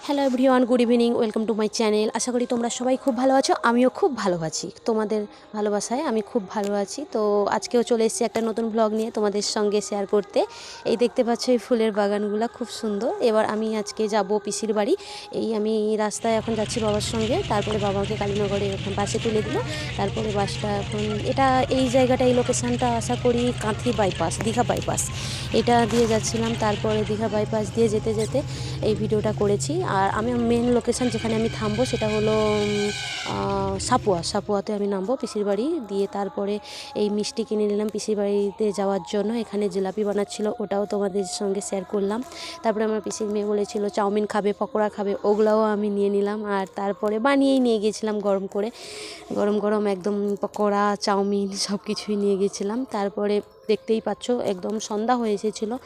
Hello everyone, good evening, welcome to my channel. আশা করি তোমরা সবাই খুব ভালো আছো। আমিও খুব ভালো আছি, তোমাদের ভালোবাসায় আমি খুব ভালো আছি। তো আজকেও চলে এসেছি একটা নতুন ব্লগ নিয়ে তোমাদের সঙ্গে শেয়ার করতে। এই দেখতে পাচ্ছ এই ফুলের বাগানগুলো খুব সুন্দর। এবার আমি আজকে যাব পিসির বাড়ি। আমি রাস্তায় এখন যাচ্ছি বাবার সঙ্গে, তারপরে বাবাকে কালীনগরে ওখানে বাসে তুলে দিল। তারপরে বাসটা এখন এই জায়গাটা, এই লোকেশানটা আশা করি কাঁথি বাইপাস, দীঘা বাইপাস, এটা দিয়ে যাচ্ছিলাম। তারপরে দীঘা বাইপাস দিয়ে যেতে যেতে এই ভিডিওটা করেছি। আর আমি মেন লোকেশান যেখানে আমি থামবো সেটা হলো সাপুয়াতে আমি নামবো পিসির বাড়ি দিয়ে। তারপরে এই মিষ্টি কিনে নিলাম পিসির বাড়িতে যাওয়ার জন্য। এখানে জিলাপি বানাচ্ছিল, ওটাও তোমাদের সঙ্গে শেয়ার করলাম। তারপরে আমার পিসির মেয়ে বলেছিল চাউমিন খাবে, পকোড়া খাবে, ওগুলাও আমি নিয়ে নিলাম। আর তারপরে বানিয়েই নিয়ে গিয়েছিলাম গরম করে, গরম গরম একদম পকোড়া, চাউমিন সব কিছুই নিয়ে গিয়েছিলাম। তারপরে দেখতেই পাচ্ছ একদম সন্ধ্যা হয়ে এসেছিলো।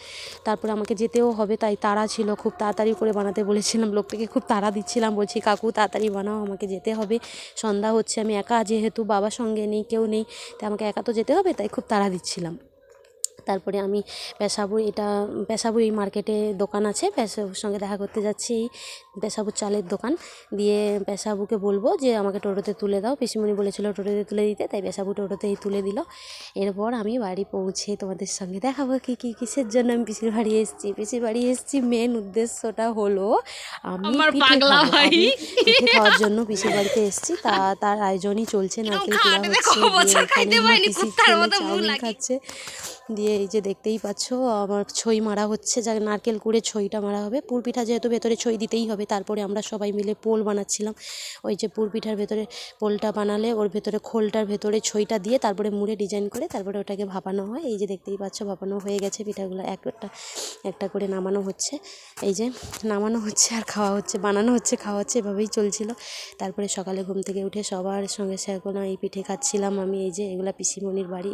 তারপরে আমাকে যেতেও হবে, তাই তাড়া ছিল, খুব তাড়াতাড়ি করে বানাতে বলেছিলাম। লোকটাকে খুব তাড়া দিচ্ছিলাম, বলছি কাকু তাড়াতাড়ি বানাও, আমাকে যেতে হবে, সন্ধ্যা হচ্ছে। আমি একা, যেহেতু বাবার সঙ্গে নেই, কেউ নেই, তাই আমাকে একা তো যেতে হবে, তাই খুব তাড়া দিচ্ছিলাম। তারপরে আমি পেশাবুর এই মার্কেটে দোকান আছে, পেশাবুর সঙ্গে দেখা করতে যাচ্ছি। এই পেশাবুর চালের দোকান দিয়ে পেশাবুকে বলবো যে আমাকে টোটোতে তুলে দাও। পিসিমণি বলেছিল টোটোতে তুলে দিতে, তাই পেশাবু টোটোতেই তুলে দিল। এরপর আমি বাড়ি পৌঁছে তোমাদের সঙ্গে দেখাবো কিসের জন্য আমি পিসির বাড়ি এসেছি। মেন উদ্দেশ্যটা হলো আমি পিঠে খাবো। আমি পিঠে খাওয়ার জন্য পিসির বাড়িতে এসেছি। তার আয়োজনই চলছে, নারকেল কুড়া হচ্ছে, এখানে আমার পিসির ছেলে চাউমিন খাচ্ছে। দিয়ে এই যে দেখতেই পাচ্ছ আমার ছই মারা হচ্ছে, যা নারকেল কুড়ে ছইটা মারা হবে। পুরপিঠা যেহেতু ভেতরে ছই দিতেই হবে। তারপরে আমরা সবাই মিলে পোল বানাচ্ছিলাম। ওই যে পুরপিঠার ভেতরে পোলটা বানালে ওর ভেতরে খোলটার ভেতরে ছইটা দিয়ে তারপরে মুড়ে ডিজাইন করে তারপরে ওটাকে ভাপানো হয়। এই যে দেখতেই পাচ্ছ ভাপানো হয়ে গেছে পিঠাগুলো, একটা করে নামানো হচ্ছে। এই যে নামানো হচ্ছে আর খাওয়া হচ্ছে, বানানো হচ্ছে, খাওয়া হচ্ছে, এভাবেই চলছিল। তারপরে সকালে ঘুম থেকে উঠে সবার সঙ্গে শেয়ার করলাম, এই পিঠে খাচ্ছিলাম আমি। এই যে এগুলা পিসিমণির বাড়ি।